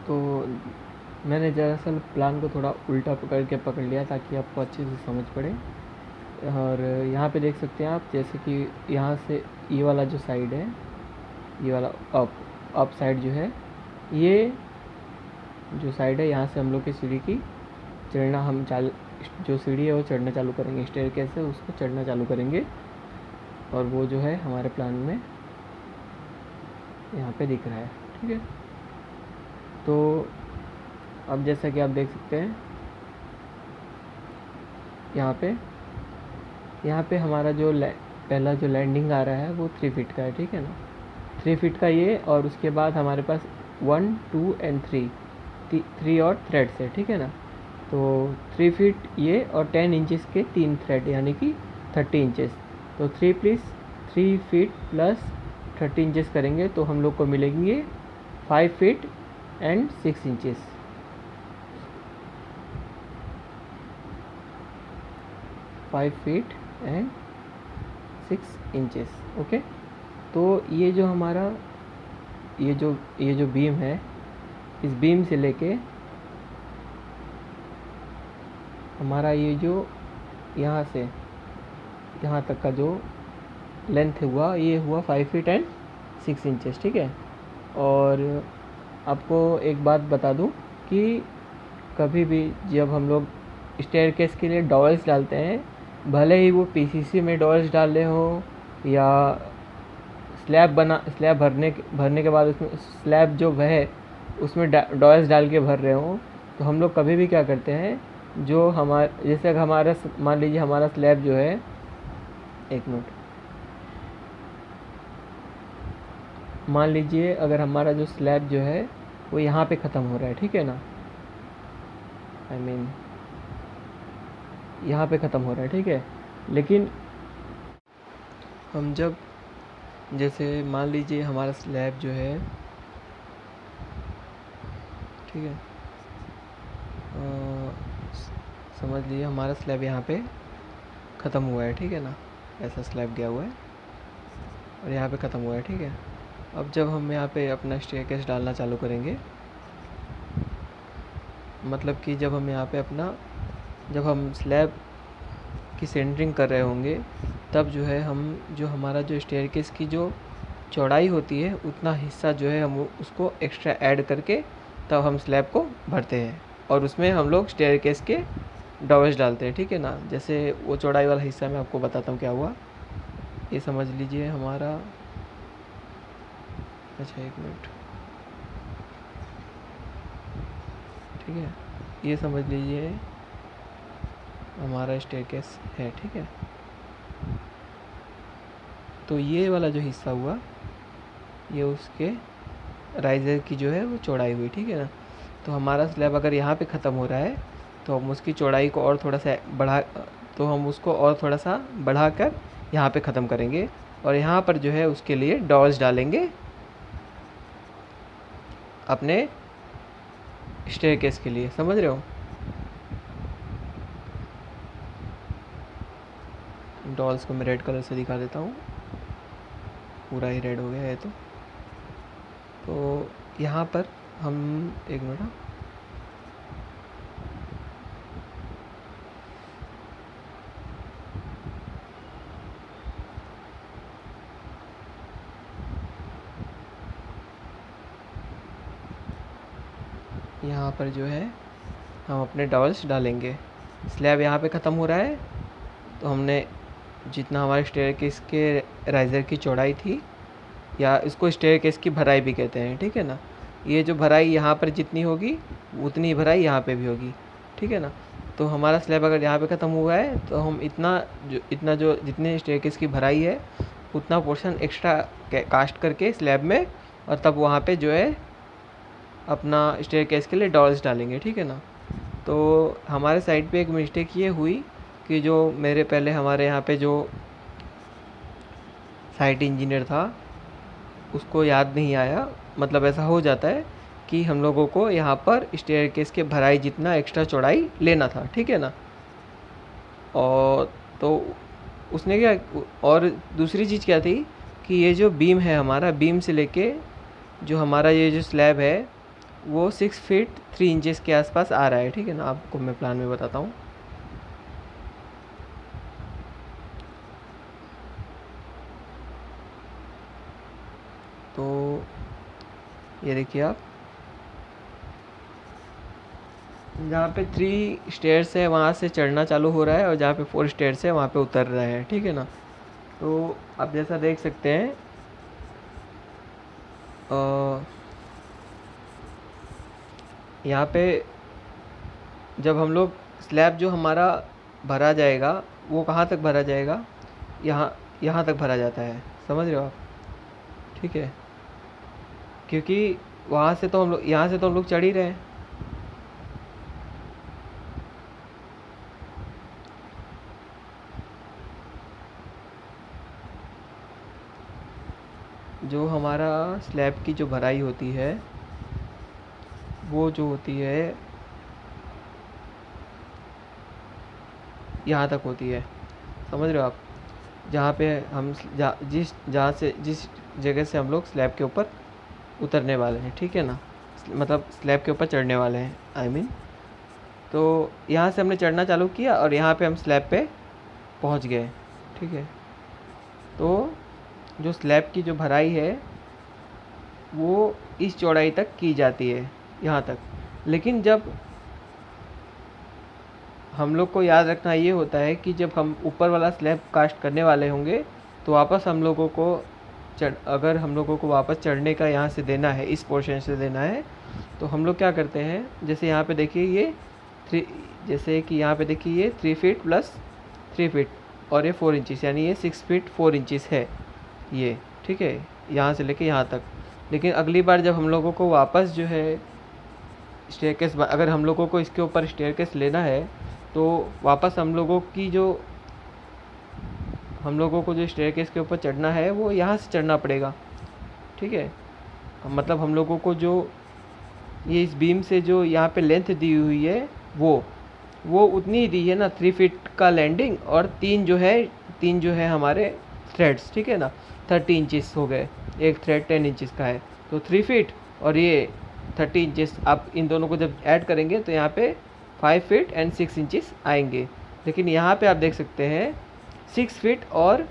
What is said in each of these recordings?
तो मैंने दरअसल प्लान को थोड़ा उल्टा पकड़ लिया ताकि आपको अच्छे से समझ पड़े। और यहाँ पे देख सकते हैं आप, जैसे कि यहाँ से ये वाला जो साइड है, ये वाला अप साइड जो है, ये जो साइड है, यहाँ से हम लोग की सीढ़ी की चढ़ना जो सीढ़ी है वो चढ़ना चालू करेंगे, स्टेयरकेस है उसको चढ़ना चालू करेंगे। और वो जो है हमारे प्लान में यहाँ पे दिख रहा है, ठीक है। तो अब जैसा कि आप देख सकते हैं, यहाँ पे हमारा जो पहला जो लैंडिंग आ रहा है वो 3 फीट का है, ठीक है ना। 3 फीट का ये, और उसके बाद हमारे पास 1, 2 एंड 3 और थ्रेड्स है, ठीक है ना। तो 3 फीट ये और 10 इंचेस के 3 थ्रेड, यानी कि 30 इंचेस। तो 3 फीट प्लस 30 इंचेस करेंगे तो हम लोग को मिलेंगे 5 feet and 6 inches. 5 feet and 6 inches, okay. तो ये जो हमारा ये जो बीम है, इस बीम से लेके हमारा ये जो यहाँ से यहाँ तक का जो लेंथ हुआ, ये हुआ 5 फीट एंड 6 इंचेस, ठीक है। और आपको एक बात बता दूं कि कभी भी जब हम लोग स्टेयरकेस के लिए डॉयल्स डालते हैं, भले ही वो पीसीसी में डॉयल्स डाल रहे हो या स्लैब भरने के बाद उसमें स्लैब जो है उसमें डॉयल्स डाल के भर रहे हो, तो हम लोग कभी भी क्या करते हैं, जो जैसे हमारा मान लीजिए हमारा स्लैब जो है, एक मिनट, मान लीजिए अगर हमारा जो स्लैब जो है वो यहाँ पे ख़त्म हो रहा है, ठीक है ना, यहाँ पे ख़त्म हो रहा है, ठीक है। लेकिन हम जब, जैसे मान लीजिए हमारा स्लैब जो है, ठीक है, समझ लीजिए हमारा स्लैब यहाँ पे ख़त्म हुआ है, ठीक है ना, ऐसा स्लैब गया हुआ है और यहाँ पे ख़त्म हुआ है, ठीक है। अब जब हम यहाँ पे अपना स्टेयरकेस डालना चालू करेंगे, मतलब कि जब हम स्लैब की सेंटरिंग कर रहे होंगे, तब जो है हमारा जो स्टेयरकेस की जो चौड़ाई होती है, उतना हिस्सा जो है हम उसको एक्स्ट्रा ऐड करके तब हम स्लैब को भरते हैं और उसमें हम लोग स्टेयरकेस के डॉयल्स डालते हैं, ठीक है ना। जैसे वो चौड़ाई वाला हिस्सा मैं आपको बताता हूँ क्या हुआ। ये समझ लीजिए हमारा, अच्छा एक मिनट, ठीक है, ये समझ लीजिए हमारा स्टेयरकेस है, ठीक है। तो ये वाला जो हिस्सा हुआ, ये उसके राइज़र की जो है वो चौड़ाई हुई, ठीक है ना। तो हमारा स्लैब अगर यहाँ पे ख़त्म हो रहा है तो हम उसकी चौड़ाई को और थोड़ा सा बढ़ा कर यहाँ पे ख़त्म करेंगे और यहाँ पर जो है उसके लिए डॉयल्स डालेंगे अपने स्टेयरकेस के लिए, समझ रहे हो। डॉल्स को मैं रेड कलर से दिखा देता हूँ, पूरा ही रेड हो गया है। तो यहाँ पर हम, एक मिनट, यहाँ पर जो है हम अपने डॉल्स डालेंगे। स्लैब यहाँ पे ख़त्म हो रहा है, तो हमने जितना हमारे स्टेयरकेस के राइज़र की चौड़ाई थी, या इसको स्टेयरकेस की भराई भी कहते हैं, ठीक है ना। ये जो भराई यहाँ पर जितनी होगी उतनी भराई यहाँ पे भी होगी, ठीक है ना। तो हमारा स्लैब अगर यहाँ पे ख़त्म हुआ है तो हम जितने स्टेयरकेस की भराई है उतना पोर्शन एक्स्ट्रा कास्ट करके स्लैब में, और तब वहाँ पे जो है अपना स्टेयरकेस के लिए डॉल्स डालेंगे, ठीक है ना। तो हमारे साइड पे एक मिस्टेक ये हुई कि जो मेरे पहले हमारे यहाँ पे जो साइट इंजीनियर था उसको याद नहीं आया, मतलब ऐसा हो जाता है कि हम लोगों को यहाँ पर स्टेयरकेस के भराई जितना एक्स्ट्रा चौड़ाई लेना था, ठीक है ना। और तो उसने क्या, और दूसरी चीज़ क्या थी कि ये जो बीम है हमारा, बीम से लेके जो हमारा ये जो स्लैब है वो 6 फीट 3 इंचेस के आसपास आ रहा है, ठीक है ना। आपको मैं प्लान में बताता हूँ। तो ये देखिए आप, जहाँ पे 3 स्टेयर्स है वहाँ से चढ़ना चालू हो रहा है, और जहाँ पे 4 स्टेयर्स है वहाँ पे उतर रहा है, ठीक है ना। तो आप जैसा देख सकते हैं, यहाँ पे जब हम लोग स्लैब जो हमारा भरा जाएगा, वो कहाँ तक भरा जाएगा, यहाँ यहाँ तक भरा जाता है, समझ रहे हो आप, ठीक है। क्योंकि वहाँ से तो हम लोग, यहाँ से तो हम लोग चढ़ ही रहे हैं। जो हमारा स्लैब की जो भराई होती है, वो जो होती है यहाँ तक होती है, समझ रहे हो आप। जहाँ पे हम जिस जगह से हम लोग स्लैब के ऊपर उतरने वाले हैं, ठीक है ना, मतलब स्लैब के ऊपर चढ़ने वाले हैं, आई मीन। तो यहाँ से हमने चढ़ना चालू किया और यहाँ पे हम स्लैब पे पहुँच गए, ठीक है। तो जो स्लैब की जो भराई है वो इस चौड़ाई तक की जाती है, यहाँ तक। लेकिन जब हम लोग को याद रखना ये होता है कि जब हम ऊपर वाला स्लैब कास्ट करने वाले होंगे, तो वापस हम लोगों को अगर हम लोगों को वापस चढ़ने का यहाँ से देना है, इस पोर्शन से देना है, तो हम लोग क्या करते हैं, जैसे यहाँ पे देखिए ये 3, जैसे कि यहाँ पे देखिए ये 3 फीट प्लस 3 फीट और ये 4 इंचज़, यानी ये 6 फीट 4 इंचज़ है ये, ठीक है, यहाँ से लेके यहाँ तक। लेकिन अगली बार जब हम लोगों को वापस जो है स्टेयरकेस, अगर हम लोगों को इसके ऊपर स्टेयरकेस लेना है, तो वापस हम लोगों को जो स्टेयरकेस के ऊपर चढ़ना है वो यहाँ से चढ़ना पड़ेगा, ठीक है। मतलब हम लोगों को जो ये इस बीम से जो यहाँ पे लेंथ दी हुई है, वो उतनी ही दी है ना, 3 फीट का लैंडिंग, और 3 जो है हमारे थ्रेड्स, ठीक है ना, 30 इंचज़ हो गए। एक थ्रेड 10 इंचज़ का है, तो 3 फीट और ये 30 इंचज़, आप इन दोनों को जब ऐड करेंगे तो यहाँ पे 5 फीट एंड 6 इंचज़ आएंगे। लेकिन यहाँ पे आप देख सकते हैं 6 फीट और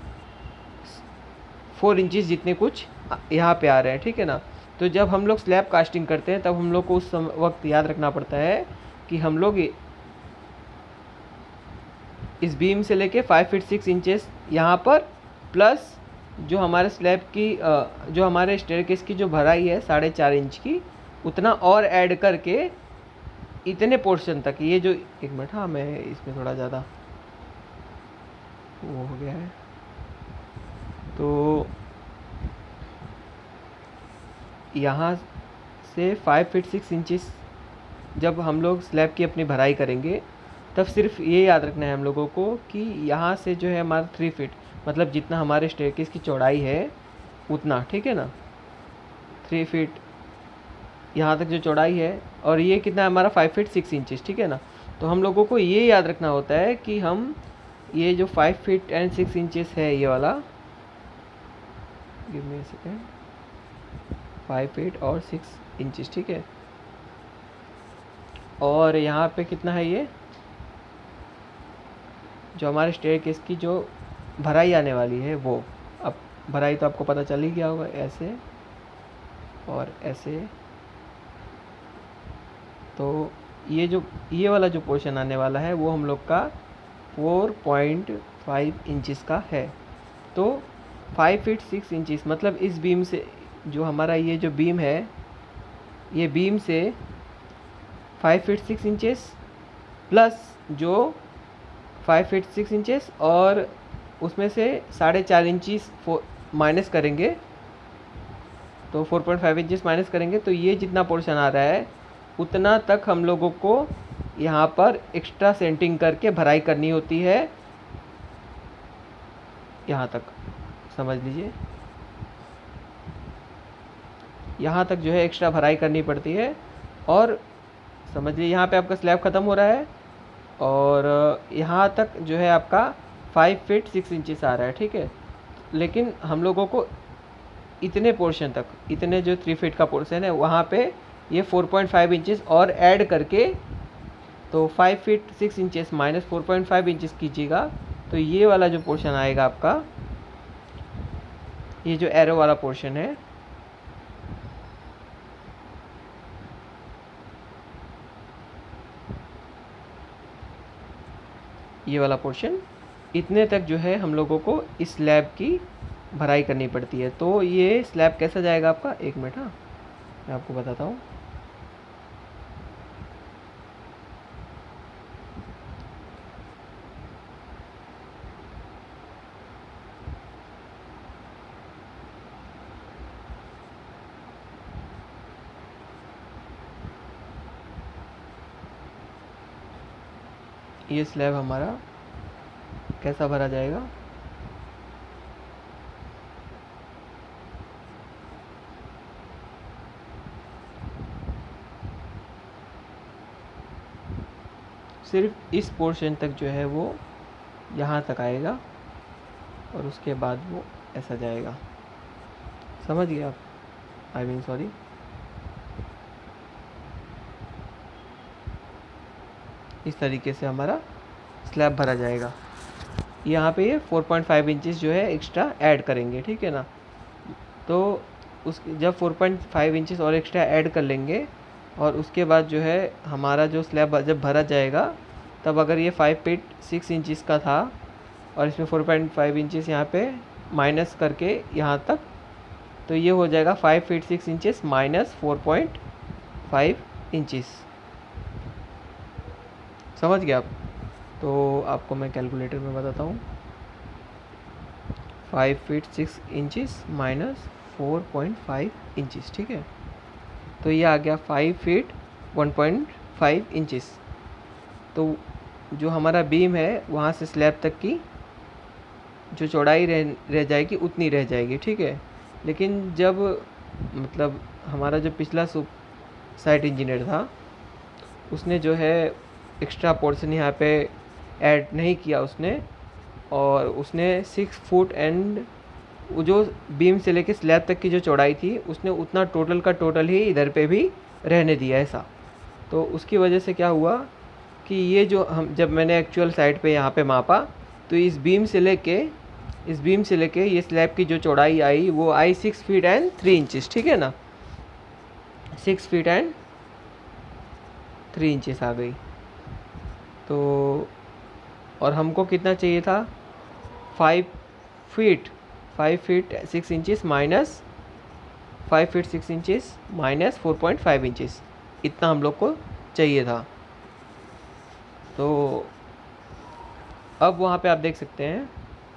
4 इंचज़ जितने कुछ यहाँ पे आ रहे हैं, ठीक है ना। तो जब हम लोग स्लैब कास्टिंग करते हैं, तब हम लोग को उस वक्त याद रखना पड़ता है कि हम लोग इस बीम से लेके 5 फीट 6 इंचेस यहाँ पर, प्लस जो हमारे स्लैब की जो हमारे स्टेयरकेस की जो भराई है 4.5 इंच की, उतना और ऐड करके इतने पोर्शन तक, ये जो, एक मिनट, हाँ मैं इसमें थोड़ा ज़्यादा वो हो गया है। तो यहाँ से 5 फीट 6 इंचेस जब हम लोग स्लैब की अपनी भराई करेंगे, तब सिर्फ ये याद रखना है हम लोगों को कि यहाँ से जो है हमारा 3 फीट, मतलब जितना हमारे स्टेयरकेस की चौड़ाई है उतना, ठीक है ना, 3 फीट यहाँ तक जो चौड़ाई है, और ये कितना है हमारा 5 फीट 6 इंचेस, ठीक है ना। तो हम लोगों को ये याद रखना होता है कि हम ये जो 5 फीट एंड 6 इंचेस है, ये वाला, give me a second, 5 feet और 6 इंचेस, ठीक है। और यहाँ पे कितना है, ये जो हमारे स्टेयरकेस की जो भराई आने वाली है, वो, अब भराई तो आपको पता चल ही गया होगा, ऐसे और ऐसे। तो ये वाला जो पोर्शन आने वाला है वो हम लोग का 4.5 इंचज़ का है। तो 5 फीट 6 इंचज़, मतलब इस बीम से, जो हमारा ये जो बीम है, ये बीम से 5 फीट 6 इंचेस प्लस जो 5 फीट 6 इंचेस, और उसमें से 4.5 इंचज़ माइनस करेंगे, तो 4.5 इंचेस माइनस करेंगे, तो ये जितना पोर्शन आ रहा है उतना तक हम लोगों को यहाँ पर एक्स्ट्रा सेंटिंग करके भराई करनी होती है, यहाँ तक समझ लीजिए, यहाँ तक जो है एक्स्ट्रा भराई करनी पड़ती है। और समझ लीजिए यहाँ पे आपका स्लैब ख़त्म हो रहा है, और यहाँ तक जो है आपका 5 फीट 6 इंचेस आ रहा है, ठीक है। लेकिन हम लोगों को इतने पोर्शन तक, इतने जो 3 फीट का पोर्शन है, वहाँ पे ये 4.5 इंचेस और ऐड करके, तो 5 फीट 6 इंचेस माइनस 4.5 इंचेस कीजिएगा, तो ये वाला जो पोर्शन आएगा आपका, ये जो एरो वाला पोर्शन है, ये वाला पोर्शन, इतने तक जो है हम लोगों को इस स्लैब की भराई करनी पड़ती है। तो ये स्लैब कैसा जाएगा आपका, 1 मिनट, हाँ मैं आपको बताता हूँ। ये स्लैब हमारा कैसा भरा जाएगा, सिर्फ इस पोर्शन तक जो है वो यहाँ तक आएगा और उसके बाद वो ऐसा जाएगा। समझ गए आप? आई मीन सॉरी, इस तरीके से हमारा स्लैब भरा जाएगा। यहाँ पे ये 4.5 इंचेस जो है एक्स्ट्रा ऐड करेंगे, ठीक है ना। तो उस जब 4.5 इंचेस और एक्स्ट्रा ऐड कर लेंगे और उसके बाद जो है हमारा जो स्लैब जब भरा जाएगा, तब अगर ये 5 फीट 6 इंचेस का था और इसमें 4.5 इंचेस यहाँ पे माइनस करके यहाँ तक, तो ये हो जाएगा 5 फीट 6 इंचेस माइनस 4.5 इंचेस। समझ गए आप? तो आपको मैं कैलकुलेटर में बताता हूँ। 5 फीट 6 इंचेस माइनस 4.5 इंचेस, ठीक है। तो ये आ गया 5 फीट 1.5 इंचेस। तो जो हमारा बीम है वहाँ से स्लैब तक की जो चौड़ाई रह जाएगी उतनी रह जाएगी, ठीक है। लेकिन जब मतलब हमारा जो पिछला साइट इंजीनियर था, उसने जो है एक्स्ट्रा पोर्शन यहाँ पे ऐड नहीं किया उसने, और उसने 6 फुट एंड वो जो बीम से लेके स्लैब तक की जो चौड़ाई थी, उसने उतना टोटल का टोटल ही इधर पे भी रहने दिया ऐसा। तो उसकी वजह से क्या हुआ कि ये जो हम जब मैंने एक्चुअल साइट पे यहाँ पे मापा, तो इस बीम से लेके ये स्लैब की जो चौड़ाई आई वो आई 6 फीट एंड 3 इंचेस, ठीक है ना। 6 फीट एंड 3 इंचेस आ गई। तो और हमको कितना चाहिए था, 5 feet 6 inches minus 5 feet 6 inches minus 4.5 inches, इतना हम लोग को चाहिए था। तो अब वहाँ पे आप देख सकते हैं,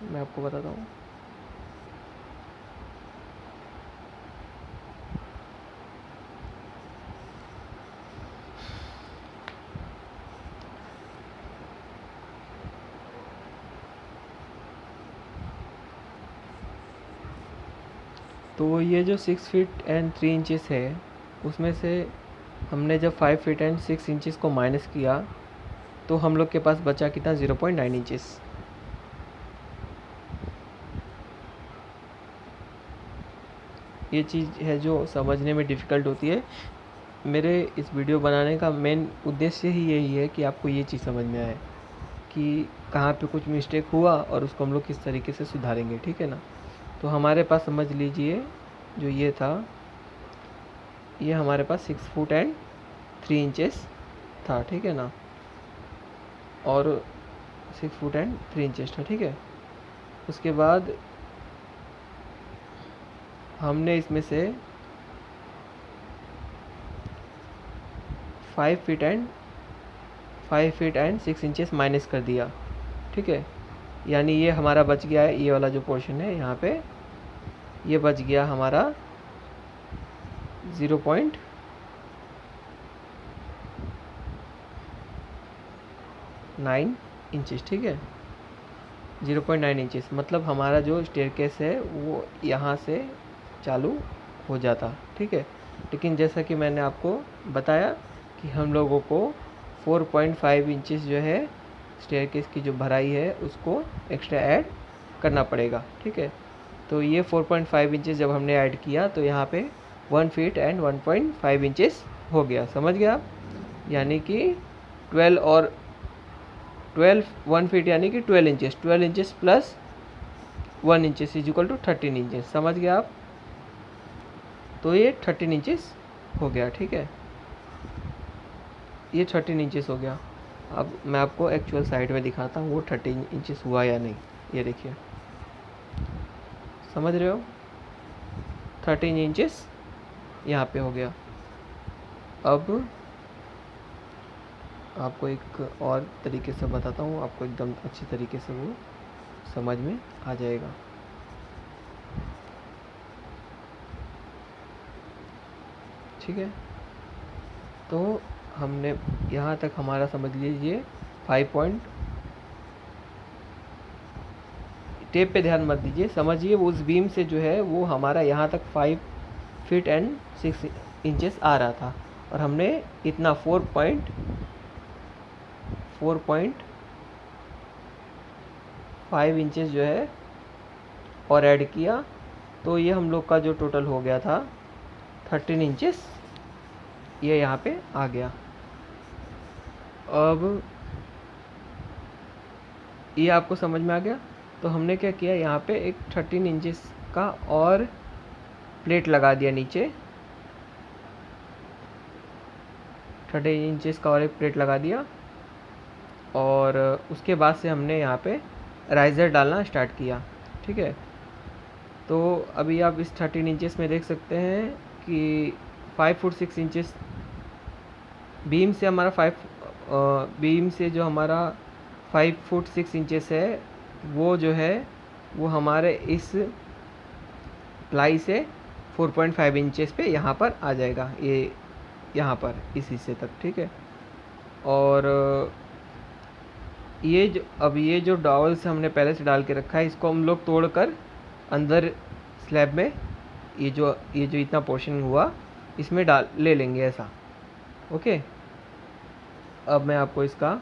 मैं आपको बताता हूँ। तो ये जो 6 फीट एंड 3 इंचेस है, उसमें से हमने जब 5 फीट एंड 6 इंचेस को माइनस किया, तो हम लोग के पास बचा कितना, 0.9 इंचेस। ये चीज़ है जो समझने में डिफ़िकल्ट होती है। मेरे इस वीडियो बनाने का मेन उद्देश्य ही यही है कि आपको ये चीज़ समझ में आए कि कहाँ पे कुछ मिस्टेक हुआ और उसको हम लोग किस तरीके से सुधारेंगे, ठीक है ना। तो हमारे पास समझ लीजिए जो ये था, ये हमारे पास 6 फुट एंड 3 इंचेस था, ठीक है ना, और 6 फुट एंड 3 इंचेस था, ठीक है। उसके बाद हमने इसमें से 5 फीट एंड 6 इंचेस माइनस कर दिया, ठीक है। यानी ये हमारा बच गया है, ये वाला जो पोर्शन है यहाँ पे, ये बच गया हमारा 0.9 इंचेस, ठीक है। 0.9 इंचेस मतलब हमारा जो स्टेयरकेस है वो यहाँ से चालू हो जाता, ठीक है। लेकिन जैसा कि मैंने आपको बताया कि हम लोगों को 4.5 इंचेस जो है स्टेयरकेस की जो भराई है उसको एक्स्ट्रा ऐड करना पड़ेगा, ठीक है। तो ये 4.5 इंचेस जब हमने ऐड किया, तो यहाँ पे 1 फीट एंड 1.5 इंचेस हो गया, समझ गए आप। यानी कि 12 और 12 1 फीट यानी कि 12 inches, 12 inches plus 1 inches is equal to 13 inches, समझ गए आप। तो ये 13 इंचेस हो गया, ठीक है, ये 13 इंचेस हो गया। अब मैं आपको एक्चुअल साइड में दिखाता हूँ वो 13 इंचेस हुआ या नहीं। ये देखिए, समझ रहे हो, 13 इंचेस यहाँ पे हो गया। अब आपको एक और तरीके से बताता हूँ, आपको एकदम अच्छी तरीके से वो समझ में आ जाएगा। ठीक है, तो हमने यहाँ तक हमारा समझ लीजिए 5 पॉइंट, टेप पे ध्यान मत दीजिए, समझिए उस बीम से जो है वो हमारा यहाँ तक 5 फीट एंड 6 इंचेस आ रहा था, और हमने इतना 4.5 इंचेस जो है और ऐड किया, तो ये हम लोग का जो टोटल हो गया था 13 इंचेस, ये यहाँ पे आ गया। अब ये आपको समझ में आ गया। तो हमने क्या किया, यहाँ पे एक 13 इंचेस का और प्लेट लगा दिया नीचे, 13 इंचेस का और एक प्लेट लगा दिया, और उसके बाद से हमने यहाँ पे राइज़र डालना स्टार्ट किया। ठीक है, तो अभी आप इस 13 इंचेस में देख सकते हैं कि 5 फुट 6 इंचेस बीम से हमारा बीम से जो हमारा 5 फुट 6 इंचेस है, वो जो है वो हमारे इस प्लाई से 4.5 इंचेस पे यहाँ पर आ जाएगा, ये यहाँ पर इस हिस्से तक। ठीक है, और ये जो डॉवल्स हमने पहले से डाल के रखा है, इसको हम लोग तोड़कर अंदर स्लैब में ये जो इतना पोर्शन हुआ इसमें ले लेंगे ऐसा। ओके, अब मैं आपको इसका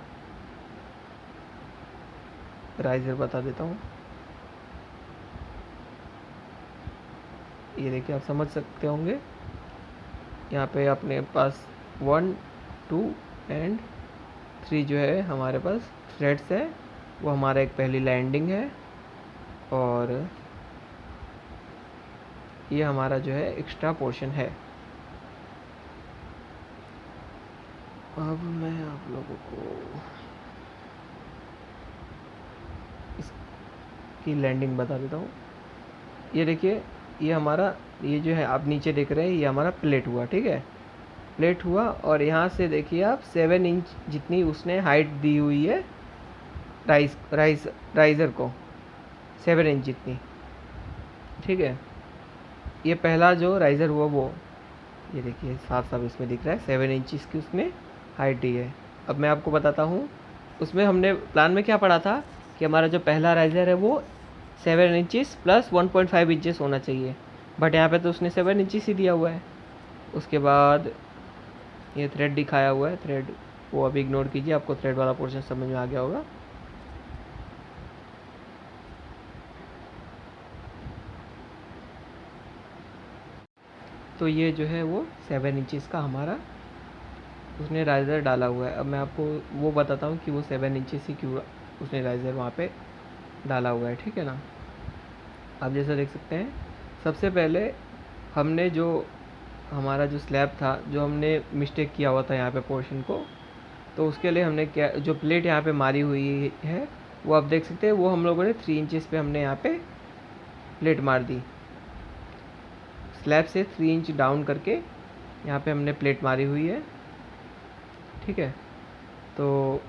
राइजर बता देता हूँ। ये देखिए, आप समझ सकते होंगे, यहाँ पे अपने पास 1 2 एंड 3 जो है हमारे पास थ्रेड्स है, वो हमारा एक पहली लैंडिंग है, और ये हमारा जो है एक्स्ट्रा पोर्शन है। अब मैं आप लोगों को इसकी लैंडिंग बता देता हूँ। ये देखिए, ये हमारा, ये जो है आप नीचे देख रहे हैं, ये हमारा प्लेट हुआ। ठीक है, प्लेट हुआ, और यहाँ से देखिए आप 7 इंच जितनी उसने हाइट दी हुई है राइज़र को, 7 इंच जितनी। ठीक है, ये पहला जो राइज़र हुआ वो, ये देखिए साफ साफ इसमें दिख रहा है 7 इंच की उसने हाइट दी है। अब मैं आपको बताता हूँ, उसमें हमने प्लान में क्या पढ़ा था कि हमारा जो पहला राइज़र है वो 7 इंचेस प्लस 1.5 इंचेस होना चाहिए, बट यहाँ पे तो उसने 7 इंचेस ही दिया हुआ है। उसके बाद ये थ्रेड दिखाया हुआ है, थ्रेड वो अभी इग्नोर कीजिए, आपको थ्रेड वाला पोर्शन समझ में आ गया होगा। तो ये जो है वो 7 इंचेस का हमारा उसने राइज़र डाला हुआ है। अब मैं आपको वो बताता हूँ कि वो 7 इंचेस ही क्यों उसने राइज़र वहाँ पे डाला हुआ है। ठीक है ना, आप जैसा देख सकते हैं, सबसे पहले हमने जो हमारा जो स्लैब था, जो हमने मिस्टेक किया हुआ था यहाँ पे पोर्शन को, तो उसके लिए हमने क्या, जो प्लेट यहाँ पे मारी हुई है वो आप देख सकते हैं, वो हम लोगों ने 3 इंचेस पे हमने यहाँ पे प्लेट मार दी। स्लैब से 3 इंच डाउन करके यहाँ पे हमने प्लेट मारी हुई है। ठीक है, तो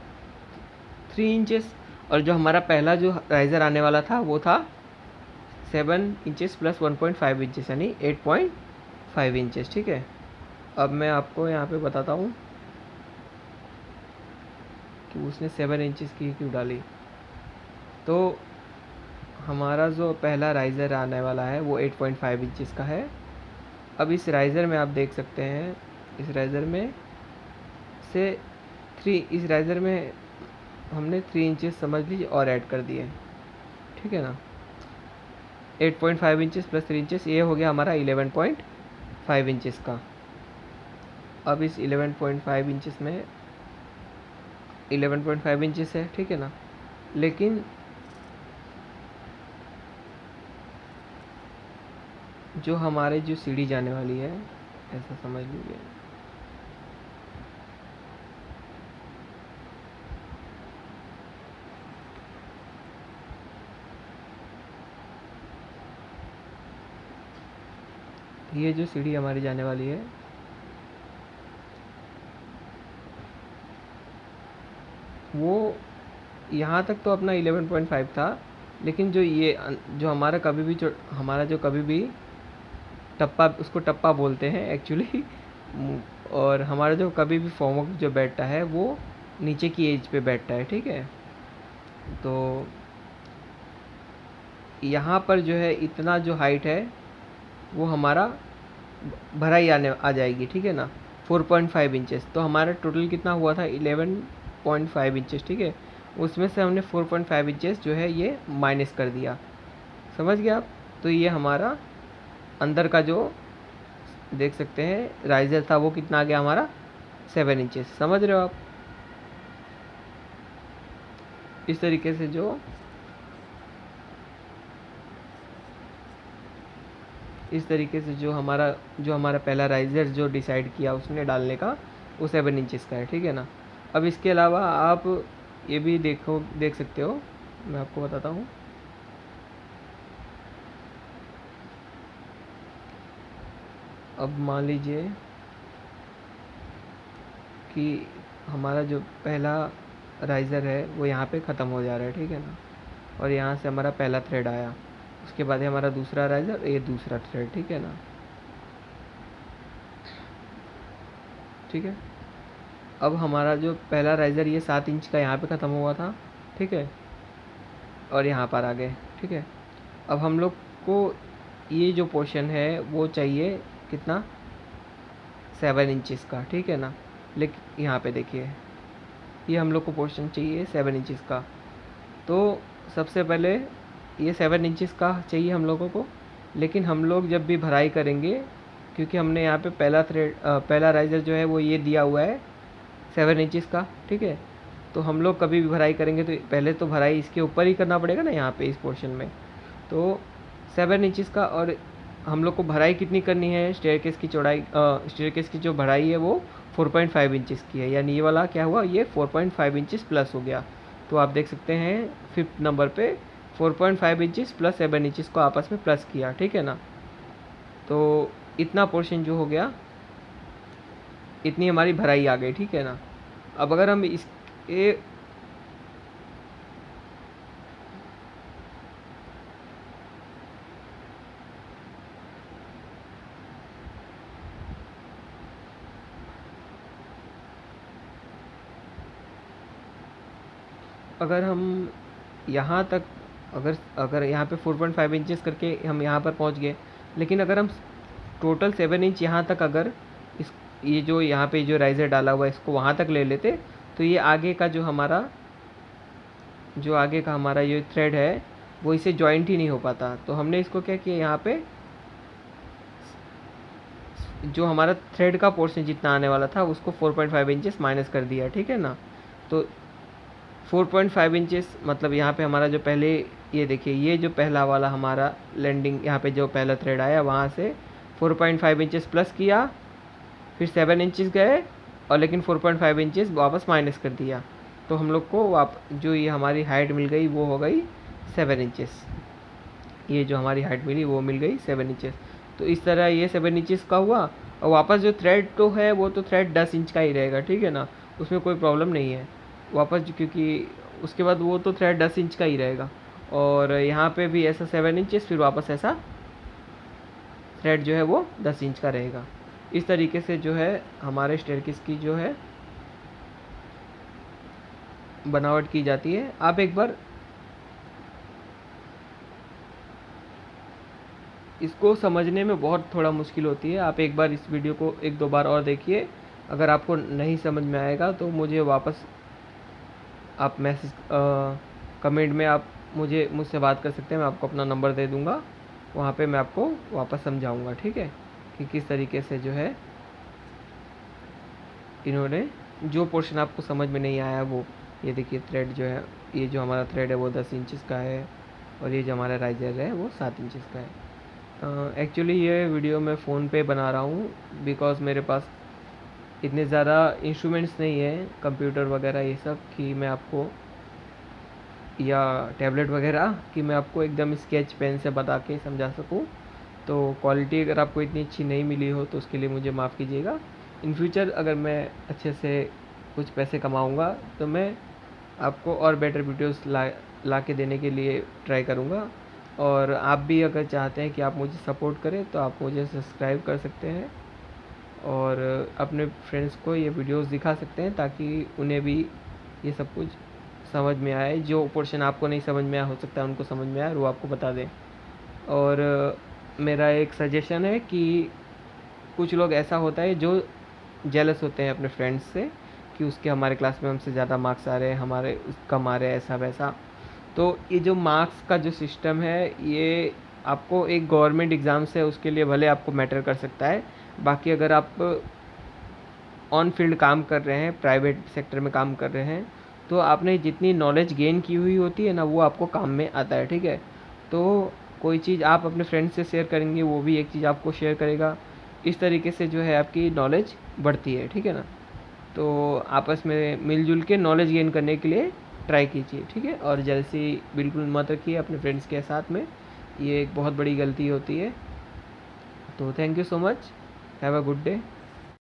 3 इंचेस, और जो हमारा पहला जो राइज़र आने वाला था वो था 7 इंचेस प्लस 1.5 इंचेस यानी 8.5 इंचेस। ठीक है, अब मैं आपको यहाँ पे बताता हूँ कि उसने 7 इंचेस की क्यों डाली। तो हमारा जो पहला राइज़र आने वाला है वो 8.5 इंचेस का है। अब इस राइज़र में आप देख सकते हैं, इस राइज़र में से इस राइज़र में हमने 3 इंचेस समझ लीजिए और ऐड कर दिए। ठीक है ना, 8.5 इंचेस प्लस 3 इंचेस, ये हो गया हमारा 11.5 इंचेस का। अब इस 11.5 इंचेस में 11.5 इंचेस है, ठीक है ना, लेकिन जो हमारे जो सीढ़ी जाने वाली है, ऐसा समझ लीजिए, ये जो सीढ़ी हमारी जाने वाली है वो यहाँ तक तो अपना 11.5 था, लेकिन जो ये जो हमारा जो कभी भी टप्पा, उसको टप्पा बोलते हैं एक्चुअली, और हमारा जो कभी भी फॉर्म जो बैठता है वो नीचे की एज पे बैठता है, ठीक है। तो यहाँ पर जो है इतना जो हाइट है वो हमारा भराई आ जाएगी, ठीक है ना, 4.5 इंचेस। तो हमारा टोटल कितना हुआ था, 11.5 इंचेस, ठीक है। उसमें से हमने 4.5 इंचेस जो है ये माइनस कर दिया, समझ गए आप। तो ये हमारा अंदर का जो देख सकते हैं राइजर था वो कितना आ गया हमारा, 7 इंचेस, समझ रहे हो आप। इस तरीके से जो हमारा पहला राइजर जो डिसाइड किया उसने डालने का, वो 7 इंचेस का है, ठीक है ना। अब इसके अलावा आप ये भी देख सकते हो, मैं आपको बताता हूँ। अब मान लीजिए कि हमारा जो पहला राइज़र है वो यहाँ पे ख़त्म हो जा रहा है, ठीक है ना, और यहाँ से हमारा पहला थ्रेड आया, उसके बाद है हमारा दूसरा राइज़र, ये दूसरा थ्रेड, ठीक है ना, ठीक है। अब हमारा जो पहला राइज़र ये 7 इंच का यहाँ पे ख़त्म हुआ था, ठीक है, और यहाँ पर आ गए, ठीक है। अब हम लोग को ये जो पोर्शन है वो चाहिए कितना, 7 इंचेस का, ठीक है ना। लेकिन यहाँ पे देखिए ये हम लोग को पोर्शन चाहिए 7 इंचेस का। तो सबसे पहले ये 7 इंचेस का चाहिए हम लोगों को, लेकिन हम लोग जब भी भराई करेंगे, क्योंकि हमने यहाँ पे पहला राइज़र जो है वो ये दिया हुआ है 7 इंचेस का, ठीक है। तो हम लोग कभी भी भराई करेंगे तो पहले तो भराई इसके ऊपर ही करना पड़ेगा ना, यहाँ पे इस पोर्शन में। तो 7 इंचेस का, और हम लोग को भराई कितनी करनी है, स्टेयरकेस की चौड़ाई, स्टेयरकेस की जो भराई है वो 4.5 इंचेस की है, यानी ये वाला क्या हुआ, ये 4.5 इंचेस प्लस हो गया। तो आप देख सकते हैं 5th नंबर पे 4.5 इंचेस प्लस 7 इंचेस को आपस में प्लस किया, ठीक है ना। तो इतना पोर्शन जो हो गया, इतनी हमारी भराई आ गई, ठीक है ना। अब अगर हम अगर हम यहाँ तक अगर यहाँ पे 4.5 इंचेस करके हम यहाँ पर पहुँच गए, लेकिन अगर हम टोटल 7 इंच यहाँ तक अगर ये जो यहाँ पे जो राइज़र डाला हुआ है इसको वहाँ तक ले लेते, तो ये आगे का हमारा ये थ्रेड है वो इसे जॉइंट ही नहीं हो पाता। तो हमने इसको क्या किया, यहाँ पे जो हमारा थ्रेड का पोर्शन जितना आने वाला था उसको 4.5 इंचेस माइनस कर दिया, ठीक है ना। तो 4.5 इंचेस मतलब यहाँ पे हमारा जो पहले, ये देखिए ये जो पहला वाला हमारा लैंडिंग, यहाँ पे जो पहला थ्रेड आया वहाँ से 4.5 इंचेस प्लस किया, फिर 7 इंचेस गए, और लेकिन 4.5 इंचेस वापस माइनस कर दिया। तो हम लोग को जो ये हमारी हाइट मिल गई वो हो गई 7 इंचेस। ये जो हमारी हाइट मिली वो मिल गई 7 इंचेस। तो इस तरह ये 7 इंचेस का हुआ, और वापस जो थ्रेड तो है वो तो थ्रेड 10 इंच का ही रहेगा, ठीक है ना, उसमें कोई प्रॉब्लम नहीं है वापस, क्योंकि उसके बाद वो तो थ्रेड 10 इंच का ही रहेगा। और यहाँ पे भी ऐसा 7 इंचेस, फिर वापस ऐसा थ्रेड जो है वो 10 इंच का रहेगा। इस तरीके से जो है हमारे स्टेयरकेस की जो है बनावट की जाती है। आप एक बार इसको समझने में बहुत थोड़ा मुश्किल होती है, आप एक बार इस वीडियो को 1-2 बार और देखिए। अगर आपको नहीं समझ में आएगा तो मुझे वापस आप कमेंट में आप मुझसे बात कर सकते हैं, मैं आपको अपना नंबर दे दूँगा, वहाँ पे मैं आपको वापस समझाऊँगा, ठीक है, कि किस तरीके से जो है इन्होंने जो पोर्शन आपको समझ में नहीं आया वो, ये देखिए थ्रेड जो है, ये जो हमारा थ्रेड है वो 10 इंचज़ का है और ये जो हमारा राइजर है वो 7 इंचज़ का है। एक्चुअली ये वीडियो मैं फ़ोन पे बना रहा हूँ बिकॉज़ मेरे पास इतने ज़्यादा इंस्ट्रूमेंट्स नहीं है, कंप्यूटर वगैरह ये सब, कि मैं आपको, या टैबलेट वगैरह, कि मैं आपको एकदम स्केच पेन से बता के समझा सकूं। तो क्वालिटी अगर आपको इतनी अच्छी नहीं मिली हो तो उसके लिए मुझे माफ़ कीजिएगा। इन फ्यूचर अगर मैं अच्छे से कुछ पैसे कमाऊंगा तो मैं आपको और बेटर वीडियोस ला के देने के लिए ट्राई करूंगा। और आप भी अगर चाहते हैं कि आप मुझे सपोर्ट करें तो आप मुझे सब्सक्राइब कर सकते हैं और अपने फ्रेंड्स को ये वीडियोस दिखा सकते हैं ताकि उन्हें भी ये सब कुछ समझ में आए। जो पोर्शन आपको नहीं समझ में आया, हो सकता है उनको समझ में आए और वो आपको बता दें। और मेरा एक सजेशन है कि कुछ लोग ऐसा होता है जो जेलस होते हैं अपने फ्रेंड्स से कि उसके हमारे क्लास में हमसे ज़्यादा मार्क्स आ रहे हैं, हमारे कम आ रहे हैं, ऐसा वैसा। तो ये जो मार्क्स का जो सिस्टम है ये आपको एक गवर्नमेंट एग्ज़ाम से उसके लिए भले आपको मैटर कर सकता है, बाकी अगर आप ऑन फील्ड काम कर रहे हैं, प्राइवेट सेक्टर में काम कर रहे हैं, तो आपने जितनी नॉलेज गेन की हुई होती है ना वो आपको काम में आता है, ठीक है। तो कोई चीज़ आप अपने फ्रेंड से शेयर करेंगे, वो भी एक चीज़ आपको शेयर करेगा, इस तरीके से जो है आपकी नॉलेज बढ़ती है, ठीक है ना। तो आपस में मिलजुल के नॉलेज गेन करने के लिए ट्राई कीजिए, ठीक है। और जेलसी बिल्कुल मत रखिए अपने फ्रेंड्स के साथ में, ये एक बहुत बड़ी गलती होती है। तो thank you so much, have a good day.